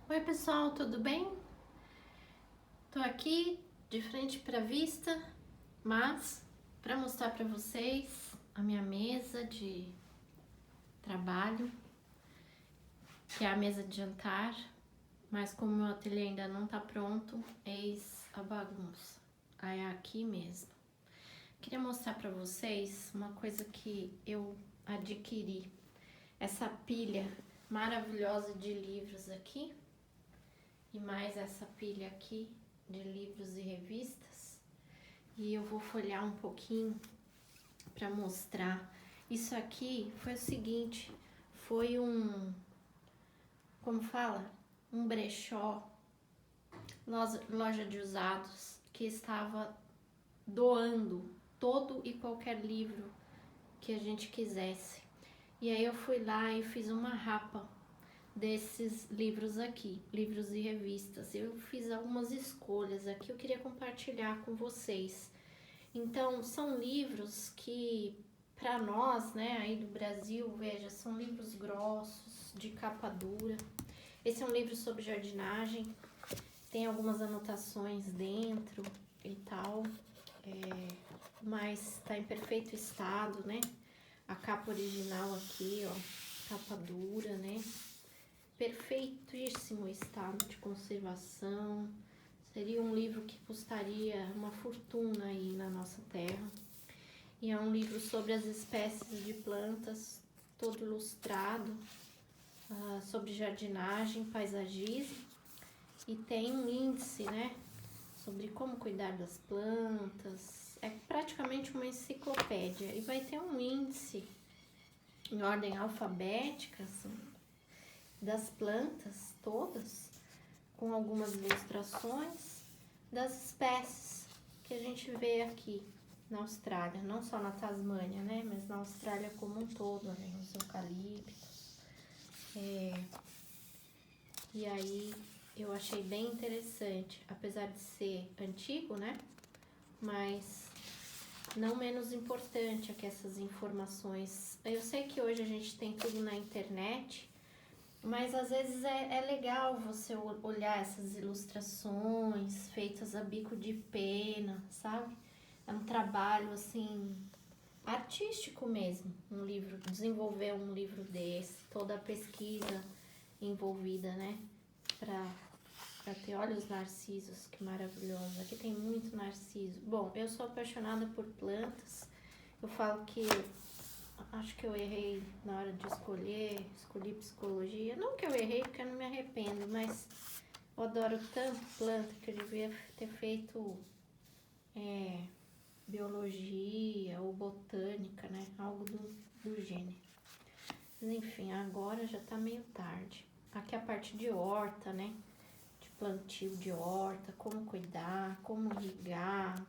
Oi pessoal, tudo bem? Tô aqui de frente para a vista, mas para mostrar para vocês a minha mesa de trabalho, que é a mesa de jantar, mas como meu ateliê ainda não tá pronto, eis a bagunça. Aí é aqui mesmo. Queria mostrar para vocês uma coisa que eu adquiri, essa pilha maravilhosa de livros aqui. E mais essa pilha aqui de livros e revistas. E eu vou folhear um pouquinho para mostrar. Isso aqui foi o seguinte, foi como fala? Um brechó, loja de usados, que estava doando todo e qualquer livro que a gente quisesse. E aí eu fui lá e fiz uma rapa desses livros aqui, livros e revistas. Eu fiz algumas escolhas aqui, eu queria compartilhar com vocês. Então, são livros que, para nós, né, aí do Brasil, veja, são livros grossos, de capa dura. Esse é um livro sobre jardinagem, tem algumas anotações dentro e tal, mas tá em perfeito estado, né? A capa original aqui, ó, capa dura, né? Perfeitíssimo estado de conservação. Seria um livro que custaria uma fortuna aí na nossa terra. E é um livro sobre as espécies de plantas, todo ilustrado, sobre jardinagem, paisagismo. E tem um índice, né, sobre como cuidar das plantas. É praticamente uma enciclopédia. E vai ter um índice em ordem alfabética, assim, das plantas todas, com algumas ilustrações das espécies que a gente vê aqui na Austrália, não só na Tasmânia, né, mas na Austrália como um todo, né, os eucaliptos. E aí eu achei bem interessante, apesar de ser antigo, né, mas não menos importante é que essas informações. Eu sei que hoje a gente tem tudo na internet, mas às vezes é legal você olhar essas ilustrações feitas a bico de pena, sabe? É um trabalho assim artístico mesmo, desenvolver um livro desse, toda a pesquisa envolvida, né? Pra ter, olha os narcisos, que maravilhoso. Aqui tem muito narciso. Bom, eu sou apaixonada por plantas. Eu falo que acho que eu errei na hora de escolhi psicologia. Não que eu errei, porque eu não me arrependo, mas eu adoro tanto planta que eu devia ter feito biologia ou botânica, né? Algo do gênero. Mas enfim, agora já tá meio tarde. Aqui a parte de horta, né? De plantio de horta, como cuidar, como irrigar,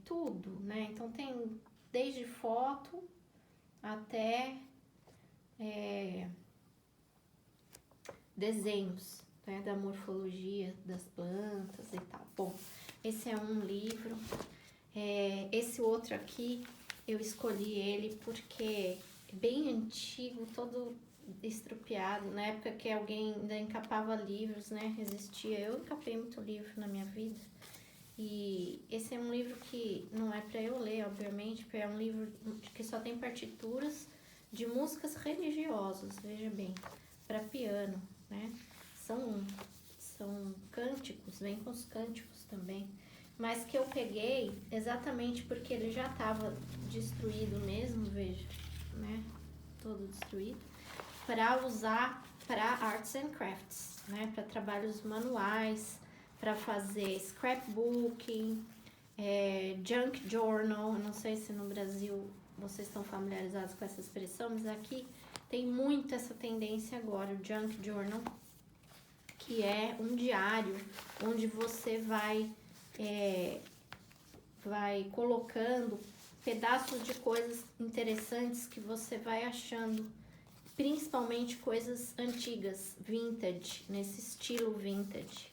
tudo, né? Então tem desde foto até desenhos, né, da morfologia das plantas e tal. Bom, esse é um livro. Esse outro aqui, eu escolhi ele porque é bem antigo, todo estrupiado. Na época que alguém ainda encapava livros, né, existia. Eu encapei muito livro na minha vida. E esse é um livro que não é para eu ler, obviamente, porque é um livro que só tem partituras de músicas religiosas, veja bem, para piano, né? São cânticos, vem com os cânticos também, mas que eu peguei exatamente porque ele já estava destruído mesmo, veja, né? Todo destruído, para usar para arts and crafts, né? Para trabalhos manuais, para fazer scrapbooking, junk journal. Eu não sei se no Brasil vocês estão familiarizados com essa expressão, mas aqui tem muito essa tendência agora, o junk journal, que é um diário onde você vai colocando pedaços de coisas interessantes que você vai achando, principalmente coisas antigas, vintage, nesse estilo vintage.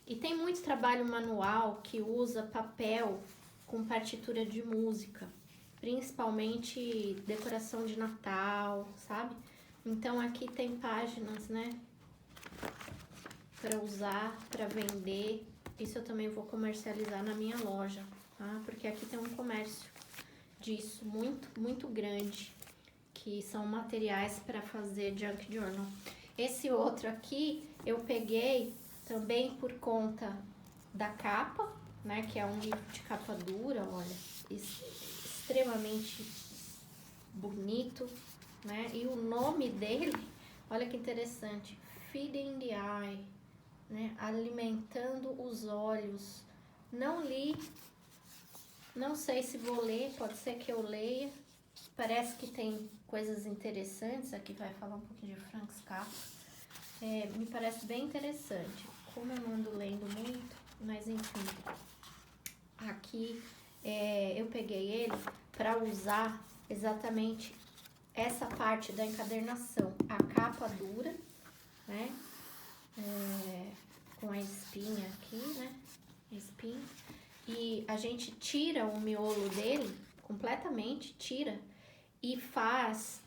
E tem muito trabalho manual que usa papel com partitura de música, principalmente decoração de Natal, sabe? Então aqui tem páginas, né, para usar, para vender. Isso eu também vou comercializar na minha loja, tá? Porque aqui tem um comércio disso muito grande, que são materiais para fazer junk journal. Esse outro aqui eu peguei também por conta da capa, né? Que é um livro de capa dura, olha, extremamente bonito, né? E o nome dele, olha que interessante, Feeding the Eye, né? Alimentando os olhos. Não li, não sei se vou ler, pode ser que eu leia. Parece que tem coisas interessantes, aqui vai falar um pouquinho de Frank Capra. Me parece bem interessante, como eu não ando lendo muito, mas enfim. Aqui eu peguei ele para usar exatamente essa parte da encadernação, a capa dura, né? Com a espinha aqui, né? Espinha. E a gente tira o miolo dele completamente, tira, e faz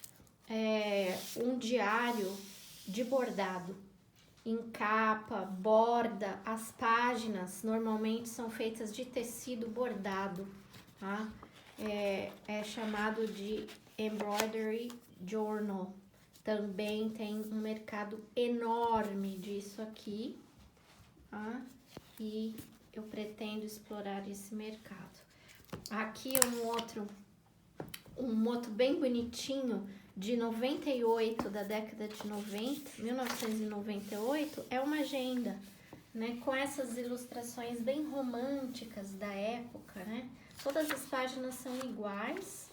um diário de bordado. Encapa, borda, as páginas normalmente são feitas de tecido bordado, tá? É chamado de Embroidery Journal. Também tem um mercado enorme disso aqui, tá? E eu pretendo explorar esse mercado. Aqui é um outro bem bonitinho, de 98, da década de 90, 1998, é uma agenda, né? Com essas ilustrações bem românticas da época, né? Todas as páginas são iguais,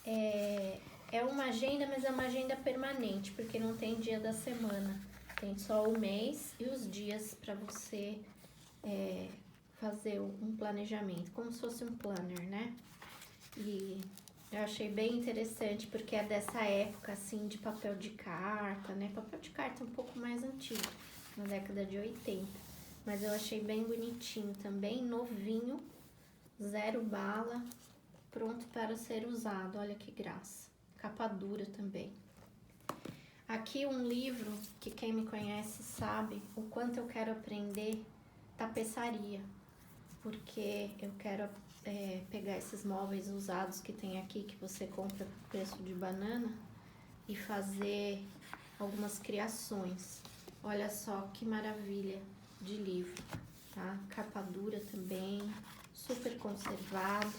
é uma agenda, mas é uma agenda permanente, porque não tem dia da semana, tem só o mês e os dias para você fazer um planejamento, como se fosse um planner, né? E eu achei bem interessante, porque é dessa época, assim, de papel de carta, né? Papel de carta um pouco mais antigo, na década de 80. Mas eu achei bem bonitinho também, novinho, 0 bala, pronto para ser usado. Olha que graça. Capa dura também. Aqui um livro que quem me conhece sabe o quanto eu quero aprender tapeçaria, porque eu quero pegar esses móveis usados que tem aqui, que você compra por preço de banana, e fazer algumas criações. Olha só que maravilha de livro, tá? Capa dura também, super conservado.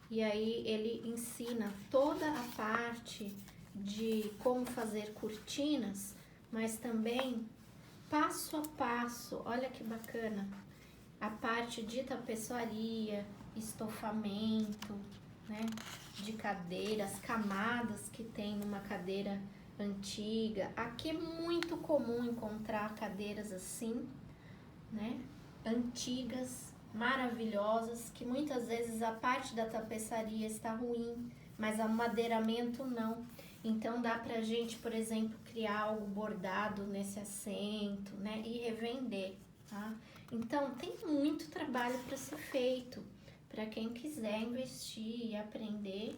E aí ele ensina toda a parte de como fazer cortinas, mas também passo a passo. Olha que bacana. A parte de tapeçaria, estofamento, né, de cadeiras, camadas que tem numa cadeira antiga. Aqui é muito comum encontrar cadeiras assim, né, antigas, maravilhosas, que muitas vezes a parte da tapeçaria está ruim, mas o madeiramento não. Então dá pra gente, por exemplo, criar algo bordado nesse assento, né, e revender, tá? Então tem muito trabalho para ser feito. Para quem quiser investir e aprender,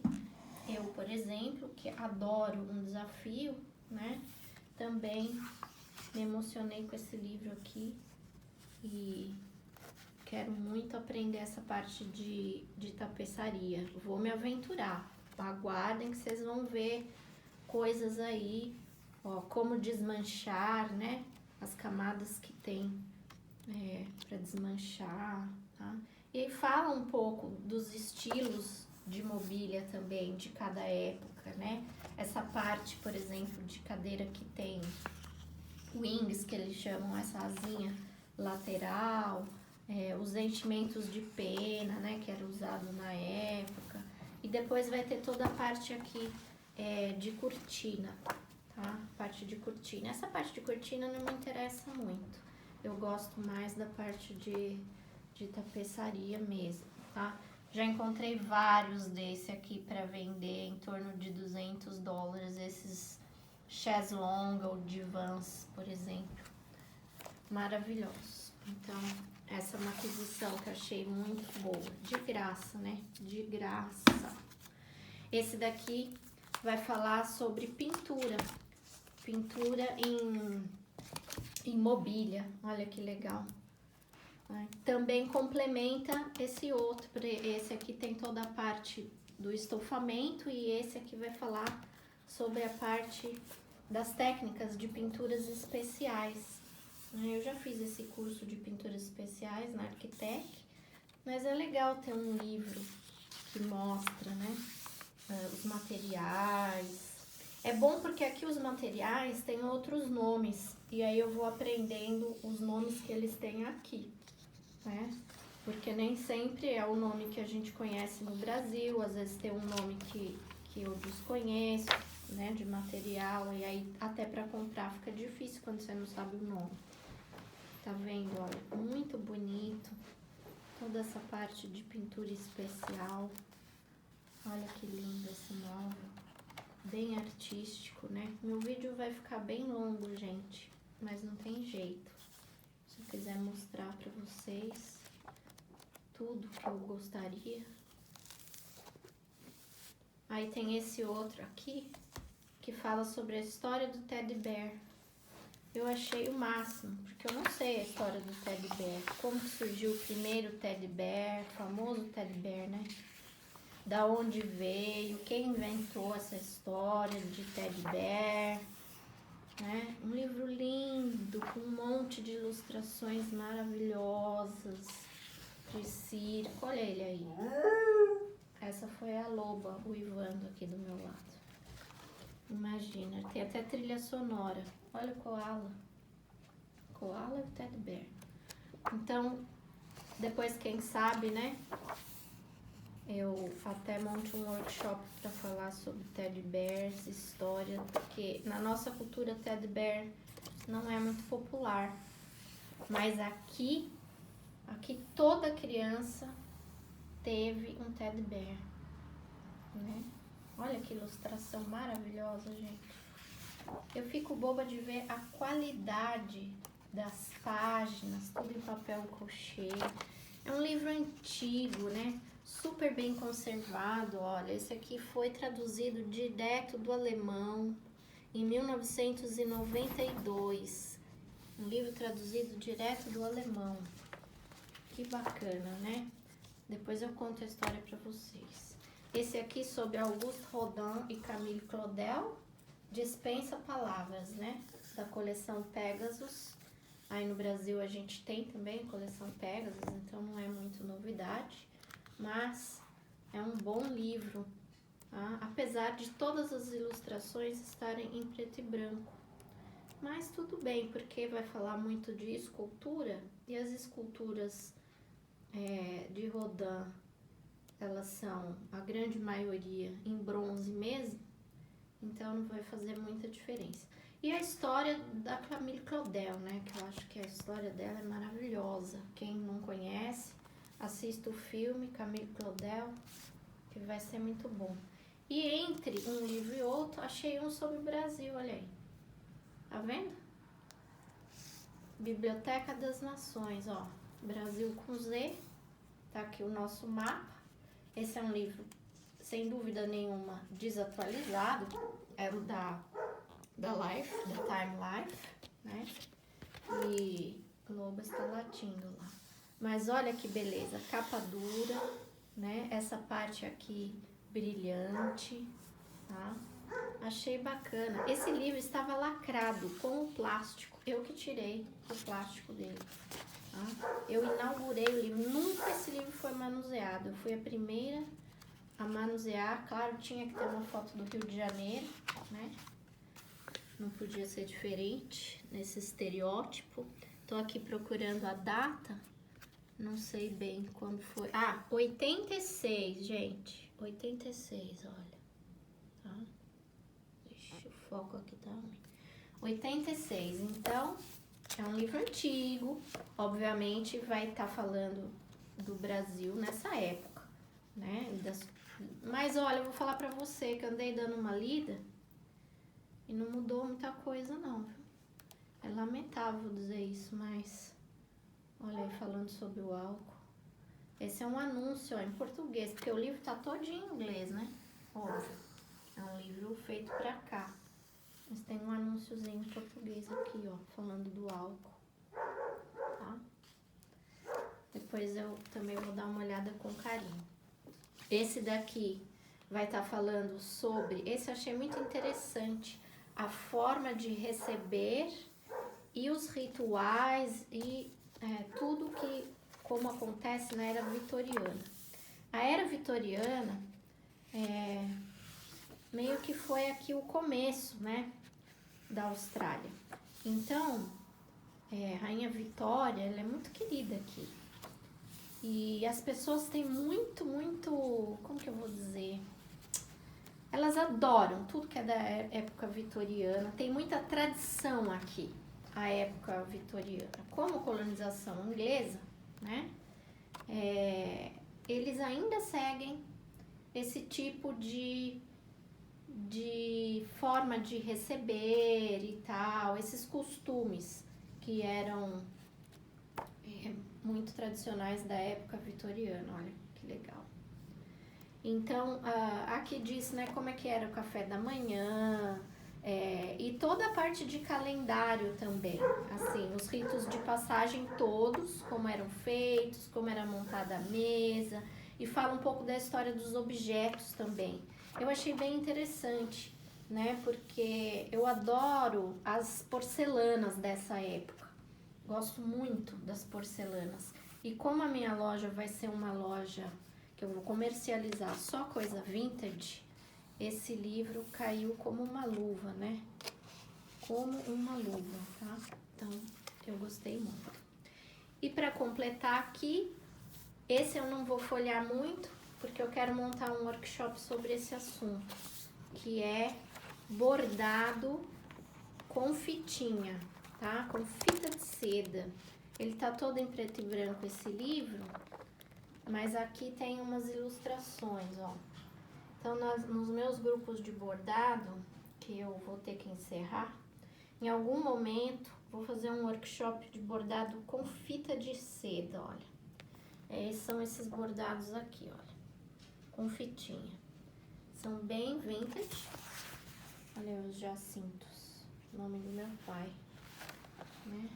eu, por exemplo, que adoro um desafio, né? Também me emocionei com esse livro aqui e quero muito aprender essa parte de tapeçaria. Vou me aventurar, aguardem que vocês vão ver coisas aí, ó, como desmanchar, né? As camadas que tem para desmanchar, tá? E aí fala um pouco dos estilos de mobília também, de cada época, né? Essa parte, por exemplo, de cadeira que tem wings, que eles chamam essa asinha lateral, os enchimentos de pena, né? Que era usado na época. E depois vai ter toda a parte aqui de cortina, tá? Parte de cortina. Essa parte de cortina não me interessa muito. Eu gosto mais da parte de tapeçaria mesmo, tá? Já encontrei vários desse aqui para vender em torno de $200, esses chaise longue ou divãs, por exemplo. Maravilhosos. Então, essa é uma aquisição que eu achei muito boa. De graça, né? De graça. Esse daqui vai falar sobre pintura. Pintura em em mobília. Olha que legal. Também complementa esse outro. Esse aqui tem toda a parte do estofamento e esse aqui vai falar sobre a parte das técnicas de pinturas especiais. Eu já fiz esse curso de pinturas especiais na Arquitec, mas é legal ter um livro que mostra, né, os materiais. É bom porque aqui os materiais têm outros nomes e aí eu vou aprendendo os nomes que eles têm aqui, né? Porque nem sempre é o nome que a gente conhece no Brasil, às vezes tem um nome que eu desconheço, né, de material, e aí até para comprar fica difícil quando você não sabe o nome. Tá vendo? Olha, muito bonito, toda essa parte de pintura especial. Olha que lindo esse móvel, bem artístico, né? Meu vídeo vai ficar bem longo, gente, mas não tem jeito. Se eu quiser mostrar para vocês tudo que eu gostaria. Aí tem esse outro aqui, que fala sobre a história do Teddy Bear. Eu achei o máximo, porque eu não sei a história do Teddy Bear. Como que surgiu o primeiro Teddy Bear, o famoso Teddy Bear, né? Da onde veio, quem inventou essa história de Teddy Bear, né? Um livro lindo, com um monte de ilustrações maravilhosas de circo. Olha ele aí. Essa foi a loba uivando aqui do meu lado. Imagina, tem até trilha sonora. Olha o koala. Koala e o Teddy Bear. Então, depois quem sabe, né? Eu até monto um workshop para falar sobre Teddy Bears, história, porque na nossa cultura Teddy Bear não é muito popular. Mas aqui toda criança teve um Teddy Bear, né? Olha que ilustração maravilhosa, gente. Eu fico boba de ver a qualidade das páginas, tudo em papel crochê. É um livro antigo, né? Super bem conservado, olha. Esse aqui foi traduzido direto do alemão em 1992. Um livro traduzido direto do alemão. Que bacana, né? Depois eu conto a história para vocês. Esse aqui sobre Auguste Rodin e Camille Claudel, dispensa palavras, né? Da coleção Pegasus. Aí no Brasil a gente tem também a coleção Pegasus, então não é muito novidade. Mas é um bom livro, tá? Apesar de todas as ilustrações estarem em preto e branco. Mas tudo bem, porque vai falar muito de escultura, e as esculturas de Rodin, elas são, a grande maioria, em bronze mesmo, então não vai fazer muita diferença. E a história da Camille Claudel, né, que eu acho que a história dela é maravilhosa. Quem não conhece, assista o filme Camille Claudel, que vai ser muito bom. E entre um livro e outro, achei um sobre o Brasil, olha aí. Tá vendo? Biblioteca das Nações, ó. Brasil com Z. Tá aqui o nosso mapa. Esse é um livro, sem dúvida nenhuma, desatualizado. É o da Life, da Time Life, né? E Globo está latindo lá. Mas olha que beleza, capa dura, né? Essa parte aqui brilhante, tá? Achei bacana. Esse livro estava lacrado com o plástico. Eu que tirei o plástico dele, tá? Eu inaugurei o livro. Nunca esse livro foi manuseado. Eu fui a primeira a manusear. Claro, tinha que ter uma foto do Rio de Janeiro, né? Não podia ser diferente nesse estereótipo. Tô aqui procurando a data. Não sei bem quando foi. Ah, 86, gente. 86, olha. Tá? Deixa o foco aqui, tá ruim. 86, então, é um livro antigo. Obviamente, vai estar falando do Brasil nessa época, né? Mas, olha, eu vou falar pra você que eu andei dando uma lida e não mudou muita coisa, não, viu? É lamentável dizer isso, mas... Olha aí, falando sobre o álcool. Esse é um anúncio, ó, em português, porque o livro tá todo em inglês, né? Óbvio. É um livro feito pra cá. Mas tem um anúnciozinho em português aqui, ó, falando do álcool, tá? Depois eu também vou dar uma olhada com carinho. Esse daqui vai estar falando sobre, esse eu achei muito interessante, a forma de receber e os rituais e tudo que, como acontece na era vitoriana. A era vitoriana meio que foi aqui o começo, né, da Austrália. Então, Rainha Vitória, ela é muito querida aqui. E as pessoas têm muito, como que eu vou dizer? Elas adoram tudo que é da época vitoriana. Tem muita tradição aqui, a época vitoriana. Como colonização inglesa, né? Eles ainda seguem esse tipo de forma de receber e tal, esses costumes que eram muito tradicionais da época vitoriana. Olha que legal. Então, aqui diz, né, como é que era o café da manhã, e toda a parte de calendário também, assim, os ritos de passagem todos, como eram feitos, como era montada a mesa, e fala um pouco da história dos objetos também. Eu achei bem interessante, né, porque eu adoro as porcelanas dessa época, gosto muito das porcelanas. E como a minha loja vai ser uma loja que eu vou comercializar só coisa vintage, esse livro caiu como uma luva, né? Como uma luva, tá? Então, eu gostei muito. E para completar aqui, esse eu não vou folhear muito, porque eu quero montar um workshop sobre esse assunto, que é bordado com fitinha, tá? Com fita de seda. Ele tá todo em preto e branco, esse livro, mas aqui tem umas ilustrações, ó. Então, nos meus grupos de bordado, que eu vou ter que encerrar, em algum momento vou fazer um workshop de bordado com fita de seda, olha. São esses bordados aqui, olha, com fitinha. São bem vintage. Olha os jacintos, nome do meu pai, né?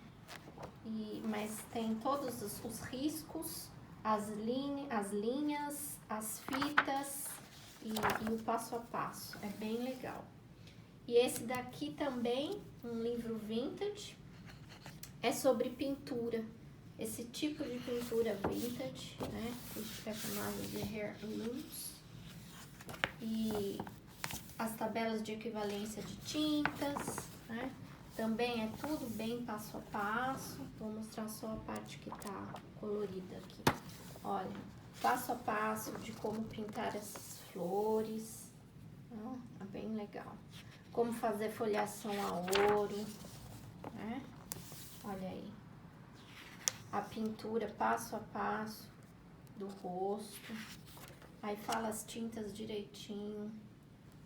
Mas tem todos os riscos, as linhas, as fitas e o passo a passo. É bem legal. E esse daqui também, um livro vintage, é sobre pintura. Esse tipo de pintura vintage, né? Que é chamado de heirlooms. E as tabelas de equivalência de tintas, né? Também é tudo bem passo a passo. Vou mostrar só a parte que tá colorida aqui. Olha, passo a passo de como pintar essas flores. É bem legal. Como fazer folhação a ouro, né? Olha aí. A pintura passo a passo do rosto. Aí fala as tintas direitinho.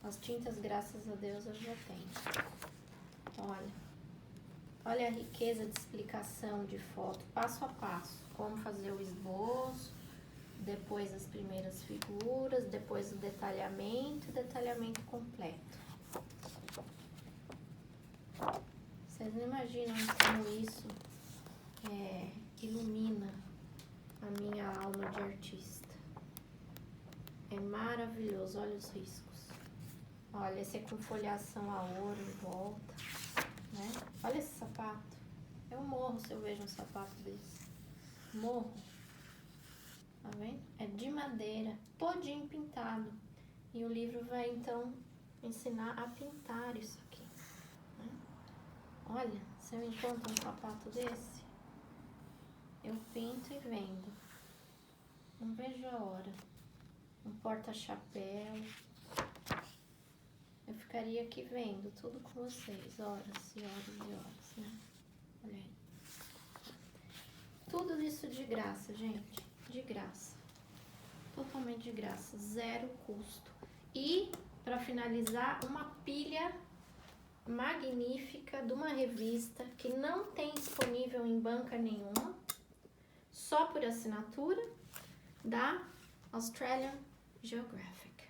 As tintas, graças a Deus, eu já tenho. Olha a riqueza de explicação de foto, passo a passo. Como fazer o esboço, depois as primeiras figuras, depois o detalhamento e detalhamento completo. Vocês não imaginam como isso ilumina a minha alma de artista. É maravilhoso, olha os riscos. Olha, esse é com folhação a ouro em volta, né? Olha esse sapato. Eu morro se eu vejo um sapato desse. Morro. Tá vendo? É de madeira, todinho pintado. E o livro vai, então, ensinar a pintar isso aqui. Né? Olha, se eu encontro um sapato desse, eu pinto e vendo. Não vejo a hora. Um porta-chapéu. Eu ficaria aqui vendo tudo com vocês, horas e horas e horas, né? Olha aí. Tudo isso de graça, gente. De graça. Totalmente de graça. Zero custo. E, para finalizar, uma pilha magnífica de uma revista que não tem disponível em banca nenhuma, só por assinatura, da Australian Geographic,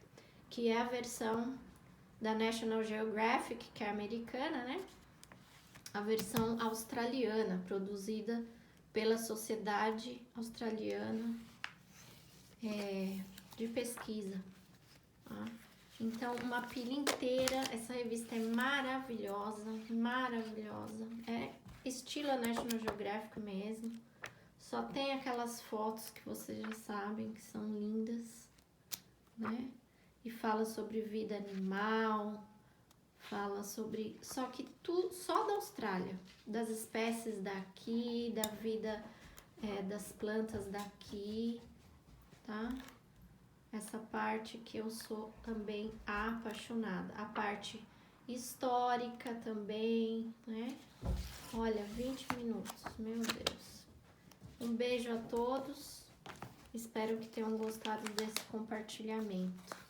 que é a versão da National Geographic, que é americana, né? A versão australiana, produzida pela Sociedade Australiana de Pesquisa. Tá? Então, uma pilha inteira. Essa revista é maravilhosa, maravilhosa. É estilo National Geographic mesmo. Só tem aquelas fotos que vocês já sabem que são lindas, né? E fala sobre vida animal, fala sobre... Só que tudo só da Austrália, das espécies daqui, da vida das plantas daqui, tá? Essa parte que eu sou também apaixonada. A parte histórica também, né? Olha, 20 minutos, meu Deus. Um beijo a todos. Espero que tenham gostado desse compartilhamento.